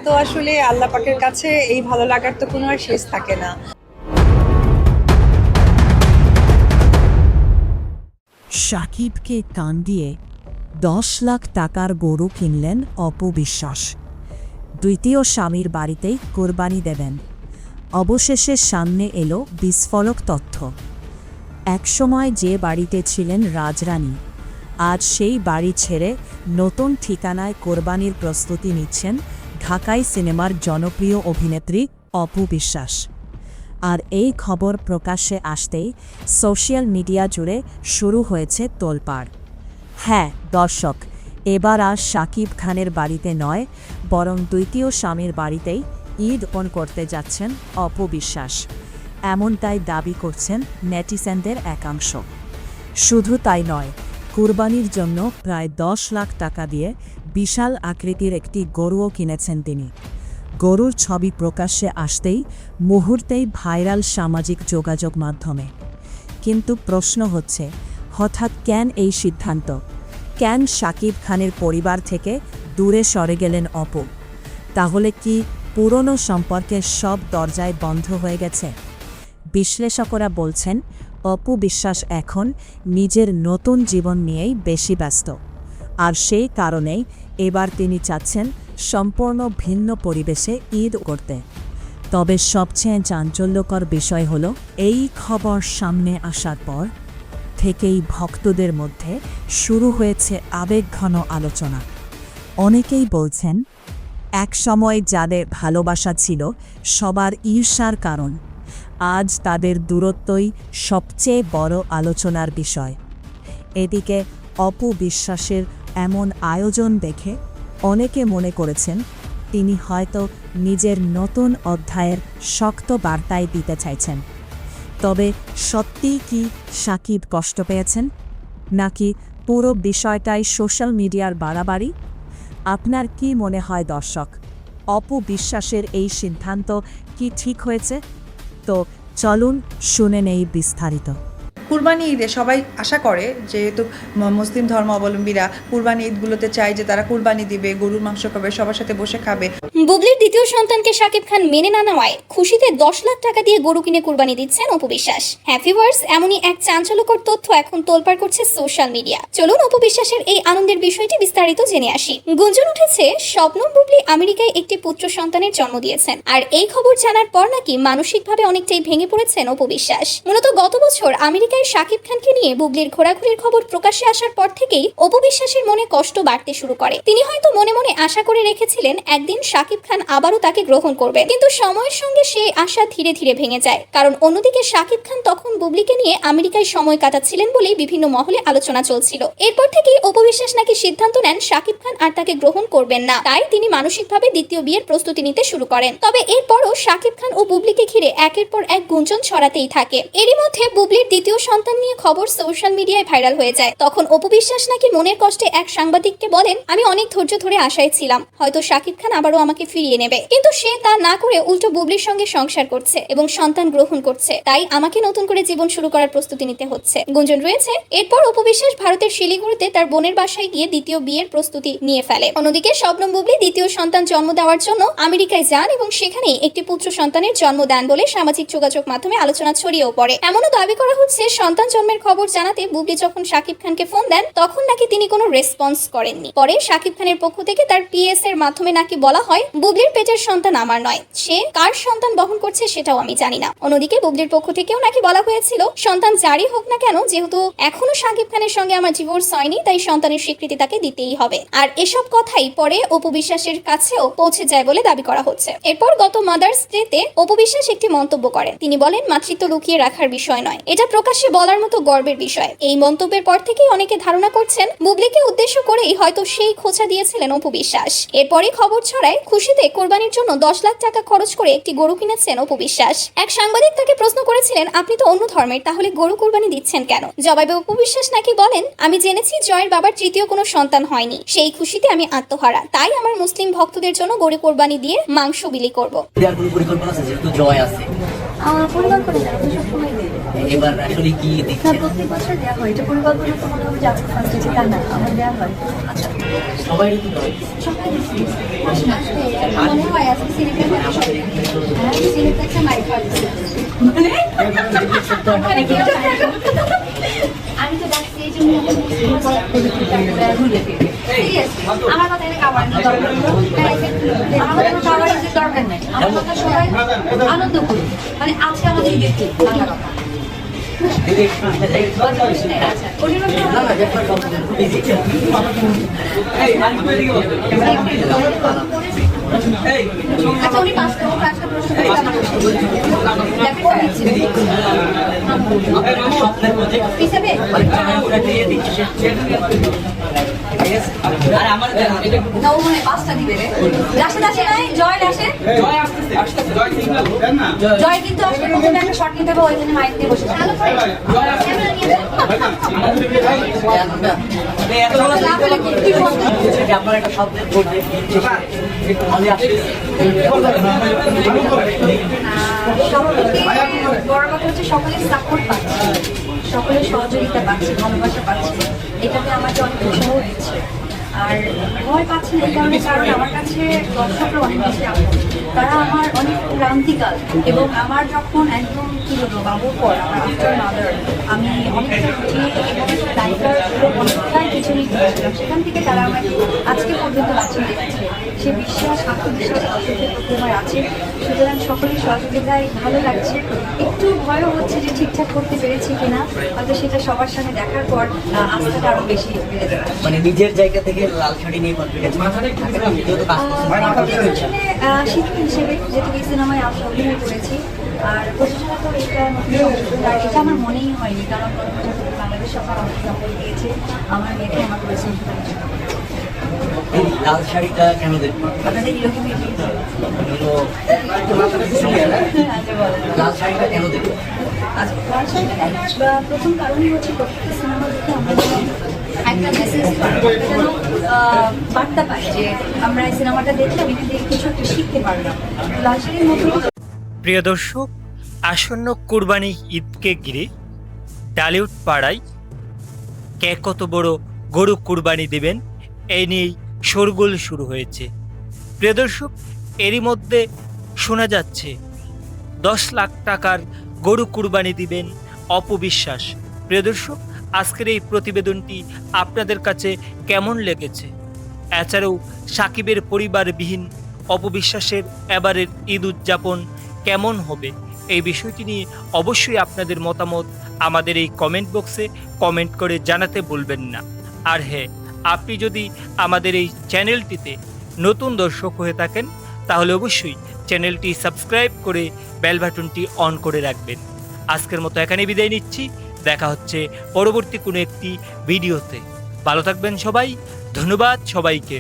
তো আসলে আল্লাহ পাকের কাছে এই ভালো লাগার তো কোনো আর শেষ থাকে না। শাকিবকে কান দিয়ে 10 লাখ টাকার গরু কিনলেন অপু বিশ্বাস। দ্বিতীয় স্বামীর বাড়িতেই কোরবানি দেবেন। অবশেষে সামনে এলো বিস্ফোরক তথ্য। একসময় যে বাড়িতে ছিলেন রাজরানী, আজ সেই বাড়ি ছেড়ে নতুন ঠিকানায় কোরবানির প্রস্তুতি নিচ্ছেন ঢাকাই সিনেমার জনপ্রিয় অভিনেত্রী অপু বিশ্বাস। আর এই খবর প্রকাশ্যে আসতেই সোশ্যাল মিডিয়া জুড়ে শুরু হয়েছে তোলপাড়। হ্যাঁ দর্শক, এবার আর শাকিব খানের বাড়িতে নয়, বরং দ্বিতীয় স্বামীর বাড়িতেই ঈদ পালন করতে যাচ্ছেন অপু বিশ্বাস, এমনটাই দাবি করছেন নেটিজেনদের একাংশ। শুধু তাই নয়, কুরবানির জন্য প্রায় 10 লাখ টাকা দিয়ে বিশাল আকৃতির একটি গরুও কিনেছেন তিনি। গরুর ছবি প্রকাশ্যে আসতেই মুহূর্তেই ভাইরাল সামাজিক যোগাযোগ মাধ্যমে। কিন্তু প্রশ্ন হচ্ছে, হঠাৎ কেন এই সিদ্ধান্ত? কেন শাকিব খানের পরিবার থেকে দূরে সরে গেলেন অপু? তাহলে কি পুরনো সম্পর্কের সব দরজায় বন্ধ হয়ে গেছে? বিশ্লেষকরা বলছেন, অপু বিশ্বাস এখন নিজের নতুন জীবন নিয়েই বেশি ব্যস্ত, আর সেই কারণেই এবার তিনি চাচ্ছেন সম্পূর্ণ ভিন্ন পরিবেশে ঈদ করতে। তবে সবচেয়ে চাঞ্চল্যকর বিষয় হলো, এই খবর সামনে আসার পর থেকেই ভক্তদের মধ্যে শুরু হয়েছে আবেগঘন আলোচনা। অনেকেই বলছেন, এক সময় যাদের ভালোবাসা ছিল সবার ঈর্ষার কারণ, আজ তাদের দূরত্বই সবচেয়ে বড় আলোচনার বিষয়। এদিকে অপু বিশ্বাসের এমন আয়োজন দেখে অনেকে মনে করেছেন তিনি হয়তো নিজের নতুন অধ্যায়ের শক্ত বার্তায় দিতে চাইছেন। তবে সত্যিই কি শাকিব কষ্ট পেয়েছেন, নাকি পুরো বিষয়টাই সোশ্যাল মিডিয়ার বাড়াবাড়ি? আপনার কি মনে হয় দর্শক? অপু বিশ্বাসের এই সিদ্ধান্ত কি ঠিক হয়েছে? তো চলুন শুনে নেই বিস্তারিত। কুরবানি ঈদে সবাই আশা করে, যেহেতু মুসলিম ধর্ম অবলম্বীরা কুরবানি ঈদগুলোতে চায় যে তারা কুরবানি দিবে, গরুর মাংস খাবে, সবার সাথে বসে খাবে। বুবলির দ্বিতীয় সন্তানকে শাকিব খান মেনে না নেওয়ায় খুশিতে 10 লাখ টাকা দিয়ে গরু কিনে কুরবানি দিচ্ছেন অপু বিশ্বাস। হ্যাপি ভার্স এমনই এক চাঞ্চল্যকর তথ্য এখন তোলপাড় করছে সোশ্যাল মিডিয়া। চলুন অপু বিশ্বাসের এই আনন্দের বিষয়টি বিস্তারিত জেনে আসি। গুঞ্জন উঠেছে শবনম বুবলি আমেরিকায় একটি পুত্র সন্তানের জন্ম দিয়েছেন, আর এই খবর জানার পর নাকি মানসিকভাবে অনেকটাই ভেঙে পড়েছেন অপু বিশ্বাস। মূলত গত বছর আমেরিকায় শাকিব খানকে নিয়ে বুবলির ঘোরাঘুরির খবর প্রকাশ্যে আসার পর থেকেই অপু বিশ্বাসের মনে কষ্ট বাড়তে শুরু করে। তিনি হয়তো মনে মনে আশা করে রেখেছিলেন একদিন শাকিব খান আবারও তাকে গ্রহণ করবে, কিন্তু সময়ের সঙ্গে সেই আশা ধীরে ধীরে ভেঙে যায়। কারণ অন্যদিকে শাকিব খান তখন বুবলিকে নিয়ে আমেরিকায় সময় কাটাচ্ছিলেন বলেই বিভিন্ন মহলে আলোচনা চলছিল। এরপর থেকেই অপু বিশ্বাস নাকি সিদ্ধান্ত নেন শাকিব খান আর তাকে গ্রহণ করবেন না, তাই তিনি মানসিকভাবে দ্বিতীয় বিয়ের প্রস্তুতি নিতে শুরু করেন। তবে এরপরও শাকিব খান ও বুবলিকে ঘিরে একের পর এক গুঞ্জন ছড়াতেই থাকে। এরই মধ্যে বুবলির দ্বিতীয় সন্তান নিয়ে খবর সোশ্যাল মিডিয়ায় ভাইরাল হয়ে যায়। তখন অপু বিশ্বাস নাকি মনের কষ্টে এক সাংবাদিককে বলেন, আমি অনেক ধৈর্য ধরে আশায় ছিলাম হয়তো শাকিব খান আবারও আমাকে ফিরিয়ে নেবে, কিন্তু সে তা না করে উল্টো বুবলির সঙ্গে সংসার করছে এবং সন্তান গ্রহণ করছে, তাই আমাকে নতুন করে জীবন শুরু করার প্রস্তুতি নিতে হচ্ছে। গুঞ্জন রয়েছে এরপর অপু বিশ্বাস ভারতের শিলিগুড়িতে তার বোনের বাসায় গিয়ে দ্বিতীয় বিয়ের প্রস্তুতি নিয়ে ফেলে। অন্যদিকে শবনম বুবলি দ্বিতীয় সন্তান জন্ম দেওয়ার জন্য আমেরিকায় যান এবং সেখানেই একটি পুত্র সন্তানের জন্ম দেন বলে সামাজিক যোগাযোগ মাধ্যমে আলোচনা ছড়িয়েও পড়ে। এমনও দাবি করা হচ্ছে সন্তান জন্মের খবর জানাতে বুবলি যখন শাকিব খানকে ফোন দেন তখন নাকি তিনি কোনো রেসপন্স করেননি। পরে শাকিব খানের পক্ষ থেকে তার পিএস এর মাধ্যমে নাকি বলা হয়, বুবলির পেটের সন্তান আমার নয়, সে কার সন্তান বহন করছে সেটাও আমি জানি না। অন্যদিকে বুবলির পক্ষ থেকেও নাকি বলা হয়েছিল, সন্তান যারই হোক না কেন, যেহেতু এখনো শাকিব খানের সঙ্গে আমার ডিভোর্স হয়নি, তাই সন্তানের স্বীকৃতি তাকে দিতেই হবে। আর এসব কথাই পরে অপু বিশ্বাসের কাছেও পৌঁছে যায় বলে দাবি করা হচ্ছে। এরপর গত মাদার্স ডেতে অপু বিশ্বাস একটি মন্তব্য করেন। তিনি বলেন, মাতৃত্ব লুকিয়ে রাখার বিষয় নয়, এটা প্রকাশ্যে বলার মতো গর্বের বিষয়। এই মন্তব্যের পর থেকেই অনেকে ধারণা করছেন বুবলিকে উদ্দেশ্য করেই হয়তো সেই খোঁচা দিয়েছিলেন অপু বিশ্বাস। এরপরই খবর ছড়ায় খুশিতে কোরবানির জন্য 10 লাখ টাকা খরচ করে একটি গরু কিনেছেন অপু বিশ্বাস। এক সাংবাদিক তাকে প্রশ্ন করেছিলেন, আপনি তো অন্য ধর্মের, তাহলে গরু কোরবানি দিচ্ছেন কেন? জবাবে অপু বিশ্বাস নাকি বলেন, আমি জেনেছি জয়ের বাবার তৃতীয় কোনো সন্তান হয়নি, সেই খুশিতে আমি আত্মহারা, তাই আমার মুসলিম ভক্তদের জন্য গরু কোরবানি দিয়ে মাংস বিলি করব। আমার পরিকল্পনা সবসময় দেয়। এবার আসলে কি দিচ্ছেন? প্রত্যেক বছর দেওয়া হয়, এটা পরিকল্পনা তো মনে হবে যে আজকে ফার্স্ট ডে, তা না, আমার দেওয়া হয়। আচ্ছা, সবাই সবাই মনে হয় আমি তো ডাকছি এই জন্য আমার কথা এটা কাবার নেই আমার কথা কাবার দরকার নেই আমার কথা সবাই আনন্দ করুন মানে আজকে আমাদের ঈদের দিন আলাদা কথা আচ্ছা আচ্ছা উনি পাঁচটা প্রশ্ন হিসাবে আর আমার না ও মানে পাঁচটা দিবে রে রাশে দাসে নাই জয় আসে জয় কিন্তু আসলে প্রথমে একটা শর্ট নিতে হবে ওইখানে মাইক দিয়ে বসে আপনার একটা শব্দের করবে সবথেকে বড় কথা হচ্ছে সকলের সাপোর্ট পাচ্ছে সকলের সহযোগিতা পাচ্ছে ভালোবাসা পাচ্ছে এটাতে আমাকে অনেক উৎসাহ দিচ্ছে আর ভয় পাচ্ছে না এই কারণে কারণ আমার কাছে দর্শকরা অনেক বেশি আপন তারা আমার অনেক ক্রান্তিকাল এবং আমার যখন একদম কি বলবো বাবুর পর আমার আফটার মাদার আমি অনেকটা রুটিনে এবং একটা লাইফার অনেকটাই পিছনে গিয়েছিলাম সেখান থেকে তারা আমাকে আজকে পর্যন্ত বাঁচিয়ে রেখেছে সে বিশ্বাস আত্মবিশ্বাস দর্শকের প্রতি আমার আছে সুতরাং সকলের সহযোগিতায় ভালো লাগছে একটু ভয়ও হচ্ছে যে ঠিকঠাক করতে পেরেছি কিনা হয়তো সেটা সবার সামনে দেখার পর আস্থাটা আরো বেশি বেড়ে যাবে মানে নিজের জায়গা থেকে লাল শাড়ি নিয়ে কনফিডেন্স যেহেতু কাজ করছেন শিল্পী হিসেবে যেহেতু এই সিনেমায় আমি অভিনয় করেছি আর প্রশাসনা তো এটা নতুন সংশোধন আর এটা আমার মনেই হয়নি কারণ বাংলাদেশ সরকার আমাকে সাপোর্ট দিয়েছে আমার মেয়েকে আমার করেছে এই লাল শাড়িটা কেন দেখবেন আপনাদের এরকম লাল শাড়িটা কেন দেখবেন আচ্ছা লাল শাড়িটা দেখার প্রথম কারণই হচ্ছে প্রত্যেকটা সিনেমা দেখে আমরা যেন একটা মেসেজ যেন বার্তা পাই যে আমরা এই সিনেমাটা দেখলাম এখান থেকে কিছু একটা শিখতে পারলাম লাল শাড়ির মতো প্রিয় দর্শক, আসন্ন কুরবানি ঈদকে ঘিরে ডালিউড পাড়ায় কে কত বড় গরু কুরবানি দেবেন এই নিয়েই শোরগোল শুরু হয়েছে। প্রিয় দর্শক, এরই মধ্যে শোনা যাচ্ছে 10 লাখ টাকার গরু কুরবানি দিবেন অপবিশ্বাস। প্রিয় দর্শক, আজকের এই প্রতিবেদনটি আপনাদের কাছে কেমন লেগেছে? এছাড়াও সাকিবের পরিবারবিহীন অপবিশ্বাসের এবারের ঈদ উদযাপন কেমন হবে এই বিষয়টি নিয়ে অবশ্যই আপনাদের মতামত আমাদের এই কমেন্ট বক্সে কমেন্ট করে জানাতে ভুলবেন না। আর হ্যাঁ, আপনি যদি আমাদের এই চ্যানেলটিতে নতুন দর্শক হয়ে থাকেন তাহলে অবশ্যই চ্যানেলটি সাবস্ক্রাইব করে বেল বাটনটি অন করে রাখবেন। আজকের মতো এখানে বিদায় নিচ্ছি, দেখা হচ্ছে পরবর্তী কোনো একটি ভিডিওতে। ভালো থাকবেন সবাই, ধন্যবাদ সবাইকে।